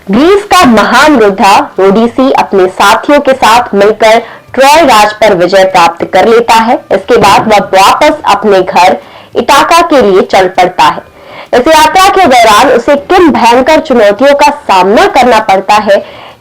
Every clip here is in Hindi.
ग्रीस का महान योद्धा ओडिसी अपने साथियों के साथ मिलकर ट्रॉय राज पर विजय प्राप्त कर लेता है। इसके बाद वह वापस अपने घर इटाका के लिए चल पड़ता है। इस यात्रा के दौरान उसे किन भयंकर चुनौतियों का सामना करना पड़ता है,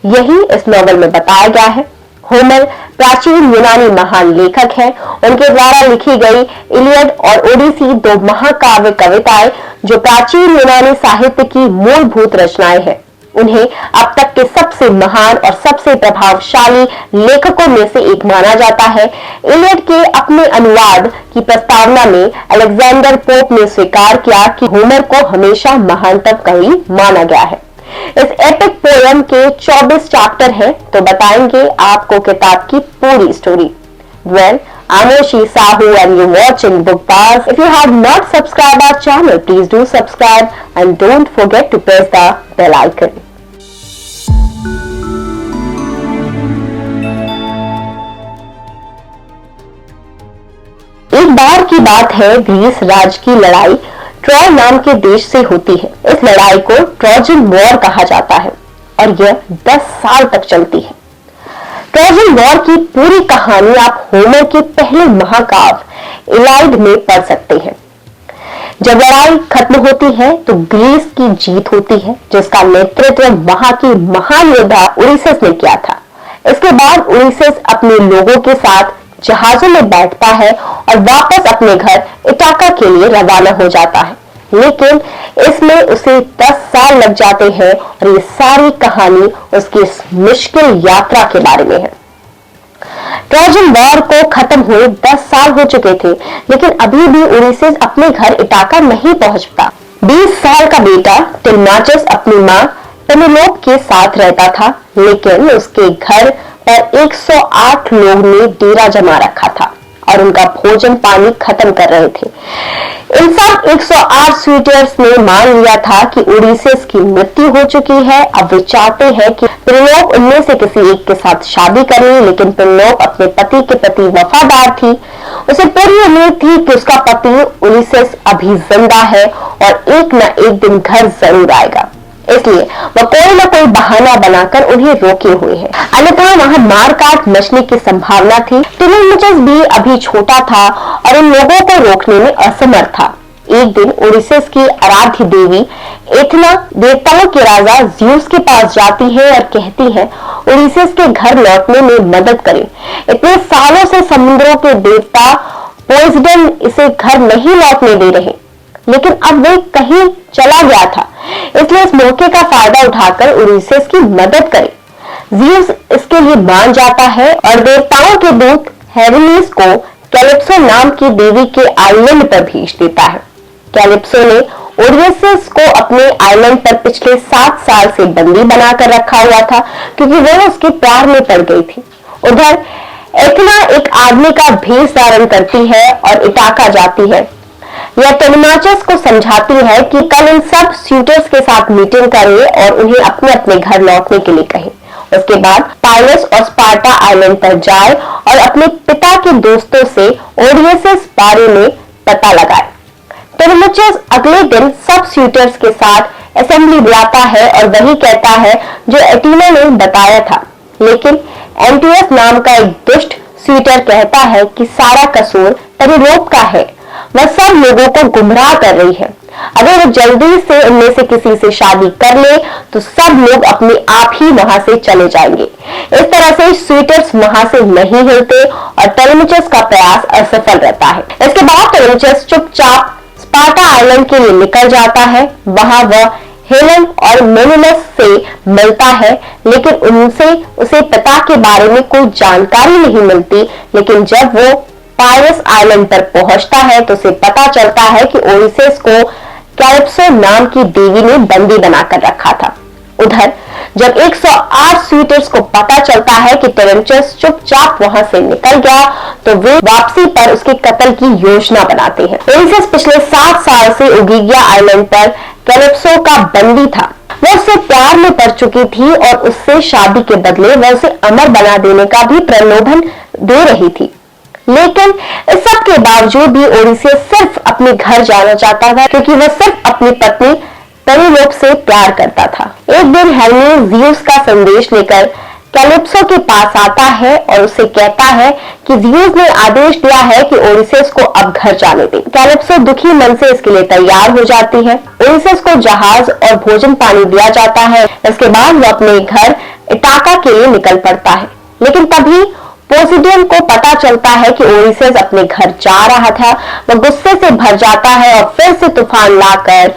यही इस नॉवल में बताया गया है। होमर प्राचीन यूनानी महान लेखक हैं। उनके द्वारा लिखी गई इलियड और ओडिसी दो महाकाव्य कविताएं जो प्राचीन यूनानी साहित्य की मूलभूत रचनाएं हैं। उन्हें अब तक के सबसे महान और सबसे प्रभावशाली लेखकों में से एक माना जाता है। इलियड के अपने अनुवाद की प्रस्तावना में अलेक्जेंडर पोप ने स्वीकार किया कि होमर को हमेशा महानतम कवि माना गया है। इस एपिक पोएम के 24 चैप्टर हैं, तो बताएंगे आपको किताब की पूरी story. Well, I'm Oshi Sahu and you're watching BookBuzz. If you have not subscribed our channel, please do subscribe and don't forget to press the bell icon. एक बार की बात है, ग्रीस राज्य की लड़ाई ट्रॉय नाम के देश से होती है। इस लड़ाई को ट्रोजन वॉर कहा जाता है और यह 10 साल तक चलती है। ट्रोजन वॉर की पूरी कहानी आप होमर के पहले महाकाव्य इलाइड में पढ़ सकते हैं। जब लड़ाई खत्म होती है तो ग्रीस की जीत होती है, जिसका नेतृत्व वहां की महान योद्धा उलिसेस ने किया था। इसके बाद उलिसेस अपने लोगों के साथ जहाजों में बैठता है और वापस अपने घर इटाका के लिए रवाना हो जाता है। लेकिन इसमें उसे 10 साल लग जाते हैं और ये सारी कहानी उसकी इस मुश्किल यात्रा के बारे में है। ट्रोजन वॉर को खत्म हुए 10 साल हो चुके थे, लेकिन अभी भी उलिसेस अपने घर इटाका नहीं पहुंचता। 20 साल का बेटा टेलेमाचस अपनी मां पेनेलोप के साथ रहता था, लेकिन उसके घर पर 108 लोग ने डेरा जमा रखा था और उनका भोजन पानी खत्म कर रहे थे। इन सब 108 स्वीटर्स ने मान लिया था कि उलिसेस की मृत्यु हो चुकी है। अब वे चाहते हैं कि पेनेलोप उनमें से किसी एक के साथ शादी कर ले, लेकिन पेनेलोप अपने पति के प्रति वफादार थी। उसे पूरी उम्मीद थी कि उसका पति उलिसेस अभी जिंदा है और एक न एक दिन घर जरूर आएगा, इसलिए वह कोई न कोई बहाना बनाकर उन्हें रोके हुए है। अन्यथा वहां मारकाट मचने की संभावना थी। टेलेमाचस भी अभी छोटा था और इन लोगों को रोकने में असमर्थ था। एक दिन उलिसेस की आराध्य देवी एथना देवताओं के राजा ज़्यूस के पास जाती है और कहती है, उलिसेस के घर लौटने में मदद करें। इतने सालों से समुद्रों के देवता पोसेडन इसे घर नहीं लौटने दे रहे, लेकिन अब वे कहीं चला गया था, इसलिए इस मौके का फायदा उठाकर उलिसेस की मदद करे। ज़्यूस इसके लिए मान जाता है और देवताओं के दूत हेरेनिस को कैलिप्सो नाम की देवी के आइलैंड पर भेज देता है। कैलिप्सो ने ओडियसिस को अपने आइलैंड पर पिछले 7 साल से बंदी बनाकर रखा हुआ था, क्योंकि वह उसके प्यार में पड़ गई थी। उधर एथना एक आदमी का भेष धारण करती है और इटाका जाती है। यह टेलेमाचस को समझाती है कि कल इन सब स्यूटर्स के साथ मीटिंग करे और उन्हें अपने अपने घर लौटने के लिए कहे। उसके बाद पाइलस और स्पार्टा आइलैंड पर जाए और अपने पिता के दोस्तों से ओडियसिस बारे में पता लगाए। टेलेमाचस अगले दिन सब स्यूटर्स के साथ असेंबली बुलाता है और वही कहता है जो एटीना ने बताया था, लेकिन एंटियस नाम का एक दुष्ट स्यूटर कहता है कि सारा कसूर पेनेलोप का है। वह सब लोगों को गुमराह कर रही है। अगर वो जल्दी से उनमें से किसी से शादी कर ले तो सब लोग अपने आप ही वहां से चले जाएंगे। इस तरह से स्वीटर्स वहां से नहीं हिलते और टेलेमाचस का प्रयास असफल रहता है। इसके बाद टेलेमाचस चुपचाप स्पार्टा आइलैंड के लिए निकल जाता है। वहां वह हेलन और मेनिलस से मिलता है, लेकिन उनसे उसे पिता के बारे में कोई जानकारी नहीं मिलती। लेकिन जब वो पाइलस आइलैंड पर पहुंचता है तो उसे पता चलता है कि ओडिसेस को कैलिप्सो नाम की देवी ने बंदी बनाकर रखा था। उधर जब 108 स्वीटर्स को पता चलता है कि टेलेमाचस चुपचाप वहां से निकल गया, तो वे वापसी पर उसके कत्ल की योजना बनाते हैं। ओडिसेस पिछले 7 साल से ओगिगिया आइलैंड पर कैलिप्सो का बंदी था। वह उससे प्यार में पड़ चुकी थी और उससे शादी के बदले वह उसे अमर बना देने का भी प्रलोभन दे रही थी। लेकिन इस सब के बावजूद भी ओडिसेस सिर्फ अपने घर जाना चाहता था, क्योंकि वह सिर्फ अपनी पत्नी पेनिलोप से प्यार करता था। एक दिन हर्मेस ज़ियस का संदेश लेकर कैलिप्सो के पास आता है और उसे कहता है कि ज़ियस ने आदेश दिया है कि ओडिसेस को अब घर जाने दे। कैलिप्सो दुखी मन से इसके लिए तैयार हो जाती है। ओडिसेस को जहाज और भोजन पानी दिया जाता है। इसके बाद वो अपने घर इटाका के लिए निकल पड़ता है, लेकिन तभी पोसिडियन को पता चलता है कि ओडिसेस अपने घर जा रहा था। वह गुस्से से भर जाता है और फिर से तूफान लाकर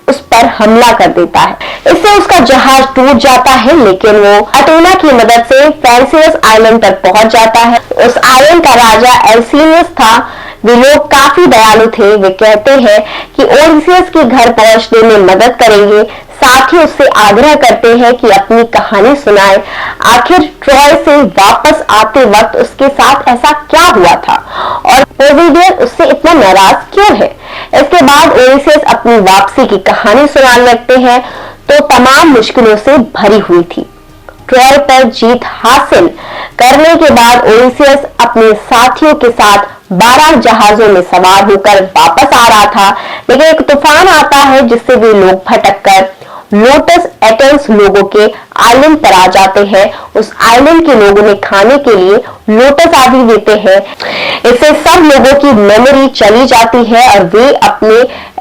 उस पर हमला कर देता है। इससे उसका जहाज टूट जाता है, लेकिन वो अटेना की मदद से फ्रांसिस आइलैंड तक पहुंच जाता है। उस आइलैंड का राजा एल्सिनियस था। वे लोग काफी दयालु थे। वे कहते हैं कि ओडिसेस के घर पहुंचने में मदद करेंगे, साथ ही उससे आग्रह करते हैं कि अपनी कहानी सुनाए। आखिर ट्रॉय से वापस आते वक्त उसके साथ ऐसा क्या हुआ था और पोसिडियन उससे इतना नाराज क्यों है। इसके बाद ओडिसेस अपनी वापसी की कहानी सुनाने लगते हैं तो तमाम मुश्किलों से भरी हुई थी। ट्रॉय पर जीत हासिल करने के बाद ओडिसेस अपने साथियों के साथ 12 जहाजों में सवार होकर वापस आ रहा था, लेकिन एक तूफान आता है जिससे वे लोग भटककर लोटस एटेंस लोगों के आइलैंड पर आ जाते हैं। उस आइलैंड के लोगों ने खाने के लिए लोटस आदि देते हैं। इससे सब लोगों की मेमोरी चली जाती है और वे अपने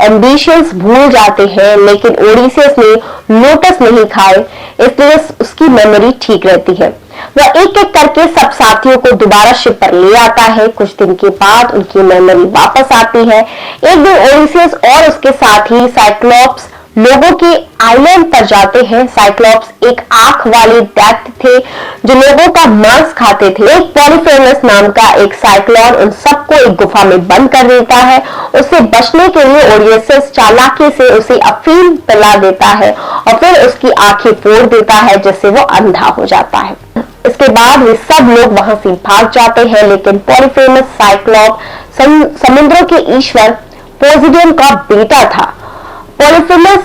एम्बिशंस भूल जाते हैं, लेकिन ओडिसेस ने लोटस नहीं खाए, इसलिए उसकी मेमोरी ठीक रहती है। वह एक एक करके सब साथियों को दोबारा शिप पर ले आता है। कुछ दिन के बाद उनकी मेमोरी वापस आती है। एक दिन ओडिसेस और उसके साथी साइक्लोप्स लोगों के आइलैंड पर जाते हैं। साइक्लोप्स एक आंख वाले दैत्य थे जो लोगों का मांस खाते थे। एक पॉलीफेमस नाम का एक साइक्लोन उन सबको एक गुफा में बंद कर देता है। उससे बचने के लिए ओडिसेस चालाकी से उसे अफीम पिला देता है और फिर उसकी आंखें फोड़ देता है, जिससे वो अंधा हो जाता है। इसके बाद वे सब लोग वहां से भाग जाते हैं, लेकिन पॉलीफेमस साइक्लोप समुद्रों के ईश्वर पोसिडियन का बेटा था। पॉलीफेमस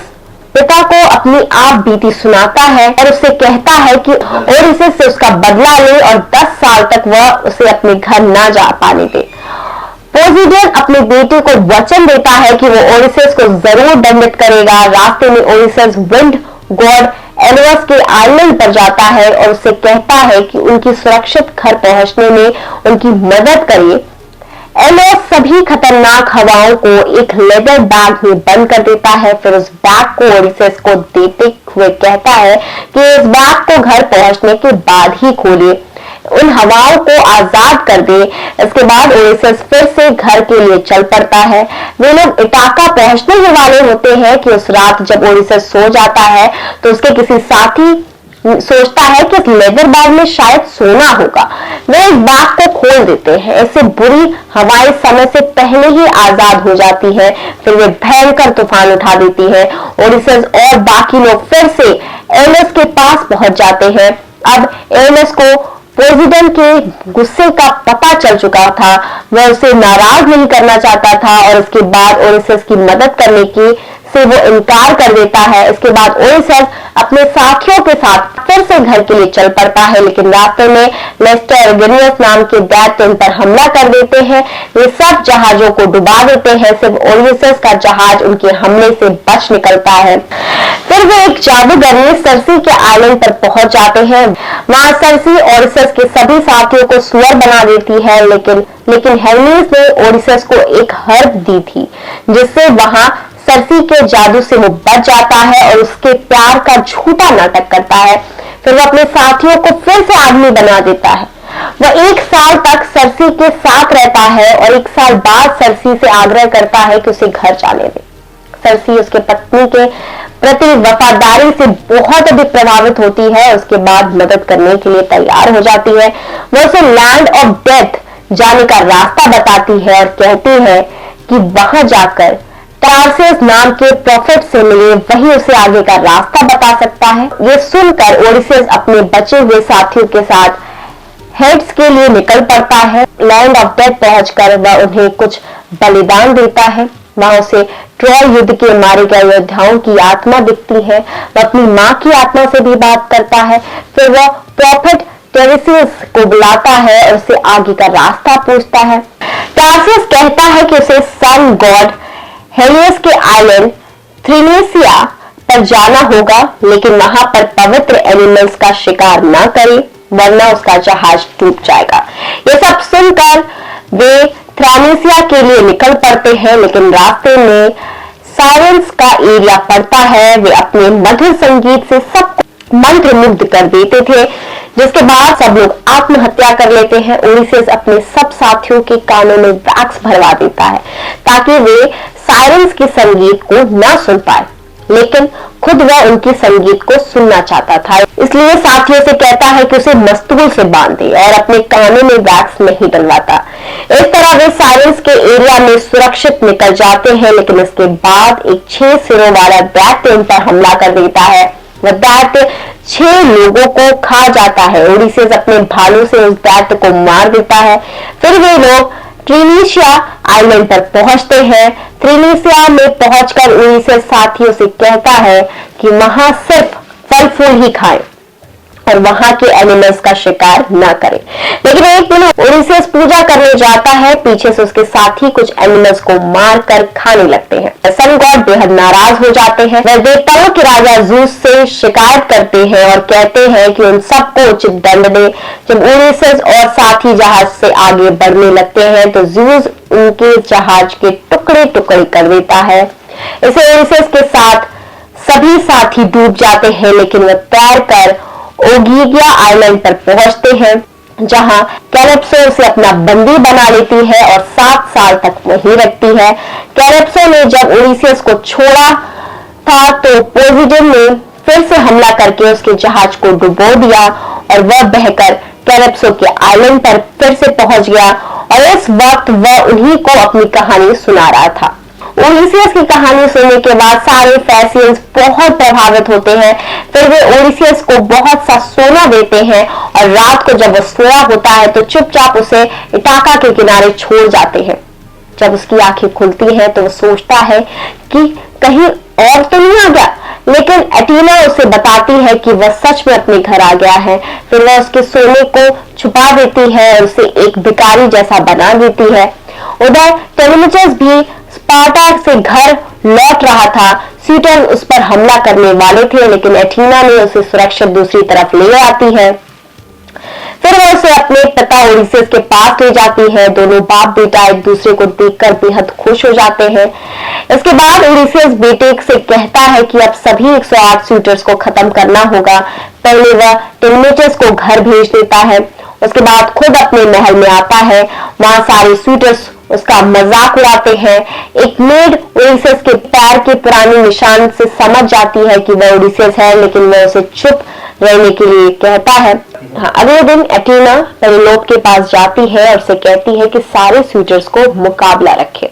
पिता को अपनी आप बीती सुनाता है और उससे कहता है कि ओडिसेस से उसका बदला ले और 10 साल तक वह उसे अपने घर ना जा पाने दे। पोसिडियन अपने बेटे को वचन देता है कि वो ओडिसेस को जरूर दंडित करेगा। रास्ते में ओडिसेस विंड गॉड एलियस के आइलैंड पर जाता है और उससे कहता है कि उनकी सुरक्षित घर पहुंचने में उनकी मदद करिए। एलियस सभी खतरनाक हवाओं को एक लेदर बैग में बंद कर देता है। फिर उस बैग को ओडिसेस को देते हुए कहता है कि इस बैग को घर पहुंचने के बाद ही खोलिए, उन हवाओं को आजाद कर दे। इसके बाद ओडिसेस फिर से घर के लिए चल पड़ता है। वे लोग इटाका पहुंचने ही वाले होते हैं कि उस रात जब ओडिसेस सो जाता है तो उसके किसी साथी सोचता है कि इस लेदर बैग में शायद सोना होगा। वे इस बैग को खोल देते हैं। इससे बुरी हवाएं समय से पहले ही आजाद हो जाती है। फिर वे भयंकर तूफान उठा देती है। ओडिसेस और बाकी लोग फिर से एलियस के पास पहुंच जाते हैं। अब एलियस को पोसिडियन के गुस्से का पता चल चुका था। वह उसे नाराज नहीं करना चाहता था और इसके बाद ओडिसेस की मदद करने की से वो इनकार कर देता है। इसके बाद ओडिसेस अपने साथियों के साथ फिर से घर के लिए चल पड़ता है, लेकिन रास्ते में लेस्टेरिगनियस नाम के दैत्य उन पर हमला कर देते हैं। वे सब जहाजों को डुबा देते हैं। सिर्फ ओडिसेस का जहाज उनके हमले से बच निकलता है। फिर वे एक जादूगरनी सर्सी के आइलैंड पर पहुंच जाते हैं। वहां सर्सी ओडिसेस के सभी साथियों को सुअर बना देती है, लेकिन हर्मेस ने ओडिसेस को एक हर्ब दी थी, जिससे वहां सर्सी के जादू से वो बच जाता है और उसके प्यार का झूठा नाटक करता है। फिर वो अपने साथियों को फिर से आदमी बना देता है। वह 1 साल तक सर्सी के साथ रहता है और 1 साल बाद सर्सी से आग्रह करता है कि उसे घर जाने दे। सर्सी उसके पत्नी के प्रति वफादारी से बहुत अधिक प्रभावित होती है। उसके बाद मदद करने के लिए तैयार हो जाती है। वह उसे लैंड ऑफ डेथ जाने का रास्ता बताती है और कहती है कि वहां जाकर तारसेस नाम के प्रॉफिट से मिले, वही उसे आगे का रास्ता बता सकता है। ये सुनकर ओडिसेस अपने बचे हुए साथियों के साथ हेड्स के लिए निकल पड़ता है। लैंड ऑफ डेथ पहुंचकर वह उन्हें कुछ बलिदान देता है। वहां उसे ट्रॉय युद्ध के मारे गए योद्धाओं की आत्मा दिखती है। वह अपनी मां की आत्मा से भी बात करता है। फिर वह प्रॉफिट टेरेसियस को बुलाता है और उसे आगे का रास्ता पूछता है। टेरेसियस कहता है कि उसे सन गॉड हेलियस के आइलैंड थ्रीनेसिया पर जाना होगा, लेकिन वहां पर पवित्र एनिमल्स का शिकार ना करे, वरना उसका जहाज डूब जाएगा। ये सब सुनकर वे थ्रानेसिया के लिए निकल पड़ते हैं, लेकिन रास्ते में साइरेंस का एरिया पड़ता है। वे अपने मधुर संगीत से सबको मंत्रमुग्ध कर देते थे, जिसके बाद सब लोग आत्महत्या कर लेते हैं। ओडिसेस अपने सब साथियों के कानों में वैक्स भरवा देता है ताकि वे साइरेंस के संगीत को ना सुन पाए, लेकिन खुद वह उनकी संगीत को सुनना चाहता था, इसलिए साथियों से कहता है कि उसे मस्तूल से बांध दे और अपने कानों में वैक्स नहीं डलवाता। इस तरह वे साइरेंस के एरिया में सुरक्षित निकल जाते हैं, लेकिन इसके बाद एक 6 सिरों वाला दैत्य उन पर हमला कर देता है। वह दैत्य 6 लोगों को खा जाता है। ओडिसेस अपने भालों से उस दैत्य को मार देता है। फिर वे लोग ट्रीनेशिया आइलैंड पर पहुंचते हैं। ट्रीनेशिया में पहुंचकर ओडिसेस साथियों से कहता है कि वहां सिर्फ फल फूल ही खाएं और वहां के एनिमल्स का शिकार न करें। लेकिन एक दिन ओडिसेस पूजा करने जाता है, पीछे से उसके साथी कुछ एनिमल्स को मार कर खाने लगते हैं। सन गॉड बेहद नाराज हो जाते हैं। वह देवताओं के राजा ज़ूस से शिकायत करते हैं और कहते हैं कि उन सबको उचित दंड दे। जब ओडिसेस और साथी जहाज से आगे बढ़ने लगते हैं तो ज़ूस उनके जहाज के टुकड़े टुकड़े कर देता है। इसे ओडिसेस के साथ सभी साथी डूब जाते हैं, लेकिन वह तैर कर ओगिगिया आइलैंड पर पहुंचते हैं, जहां कैलिप्सो उसे अपना बंदी बना लेती है और 7 साल तक वहीं रखती है। कैलिप्सो ने जब ओडिसेस को छोड़ा था तो पोसीडन ने फिर से हमला करके उसके जहाज को डुबो दिया और वह बहकर कैलिप्सो के आइलैंड पर फिर से पहुंच गया और इस वक्त वह उन्हीं को अपनी कहानी सुना रहा था। ओडिसियस की कहानी सुनने के बाद सारे फैसियंस बहुत प्रभावित होते हैं। फिर वे ओडिसियस को बहुत सा सोना देते हैं और रात को जब वह सोया होता है तो चुपचाप उसे इटाका के किनारे छोड़ जाते हैं। जब उसकी आंखें खुलती हैं तो वह सोचता है कि कहीं और तो नहीं आ गया, लेकिन एटीना उसे बताती है कि वह सच में अपने घर आ गया है। फिर वह उसके सोने को छुपा देती है और उसे एक भिखारी जैसा बना देती है। उधर टेलेमिचस भी स्पार्टा से घर लौट रहा था। सूटर उस पर हमला करने वाले थे, लेकिन एथीना ने उसे सुरक्षित दूसरी तरफ ले आती है। फिर वह उसे अपने पिता ओडिसेस के पास ले जाती है। दोनों बाप बेटा एक दूसरे को देखकर बेहद खुश हो जाते हैं। इसके बाद ओडिसेस बेटे से कहता है कि अब सभी 108 सूटर्स को खत्म करना होगा। पहले वह टेलेमिचस को घर भेज देता है, उसके बाद खुद अपने महल में आता है। वहां सारे सूटर्स उसका मजाक उड़ाते हैं। एक मेड ओडिसेस के पैर के पुराने निशान से समझ जाती है कि वह ओडिसेस है, लेकिन वह उसे चुप रहने के लिए कहता है। अगले दिन एटीना पेनेलोप के पास जाती है और उसे कहती है कि सारे सूटर्स को मुकाबला रखे।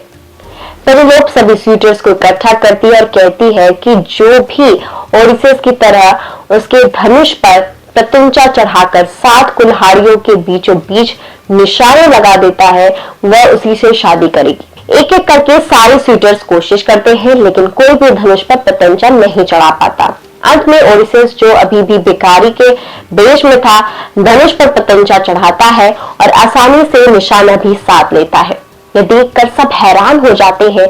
पेनेलोप सभी सूटर्स को इकट्ठा करती है और कहती है कि जो भी ओडिसेस की तरह उसके धनुष पर प्रत्यंचा चढ़ाकर 7 कुल्हाड़ियों के बीचों बीच निशाने लगा देता है, वह उसी से शादी करेगी। एक एक करके सारे सूटर्स कोशिश करते हैं, लेकिन कोई भी धनुष पर प्रत्यंचा नहीं चढ़ा पाता। अंत में ओडिसेस, जो अभी भी भिखारी के वेश में था, धनुष पर प्रत्यंचा चढ़ाता है और आसानी से निशाना भी साध लेता है। यह देखकर सब हैरान हो जाते हैं।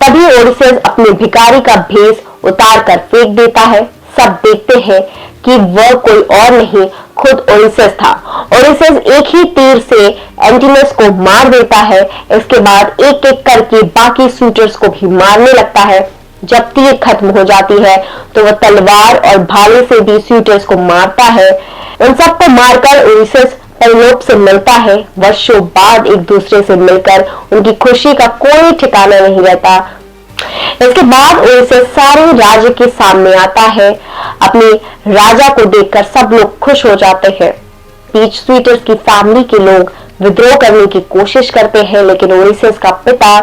तभी ओडिसेस अपने भिखारी का भेष उतार कर फेंक देता है। सब देखते हैं कि वह कोई और नहीं, खुद ओडिसेस था। ओडिसेस एक ही तीर से एंटिनस को मार देता है। इसके बाद एक एक करके बाकी सूटर्स को भी मारने लगता है। जब तीर खत्म हो जाती है तो वह तलवार और भाले से भी सूटर्स को मारता है। उन सबको मारकर ओडिसेस पेनेलोप से मिलता है। वर्षों बाद एक दूसरे से मिलकर उनकी खुशी का कोई ठिकाना नहीं रहता। इसके बाद ओडिसेस सारे राज्य के सामने आता है। अपने राजा को देखकर सब लोग खुश हो जाते हैं। बीच सूटर्स की फैमिली के लोग विद्रोह करने की कोशिश करते हैं, लेकिन ओडिसेस का पिता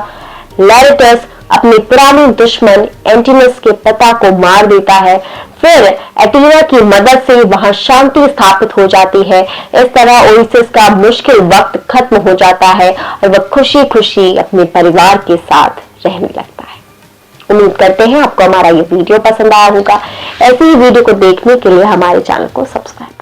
लैरेटस अपने पुराने दुश्मन एंटिनस के पिता को मार देता है। फिर एटीना की मदद से वहां शांति स्थापित हो जाती है। इस तरह ओडिसेस का मुश्किल वक्त खत्म हो जाता है और वह खुशी खुशी अपने परिवार के साथ रहने लगता है। उम्मीद करते हैं आपको हमारा ये वीडियो पसंद आया होगा। ऐसी ही वीडियो को देखने के लिए हमारे चैनल को सब्सक्राइब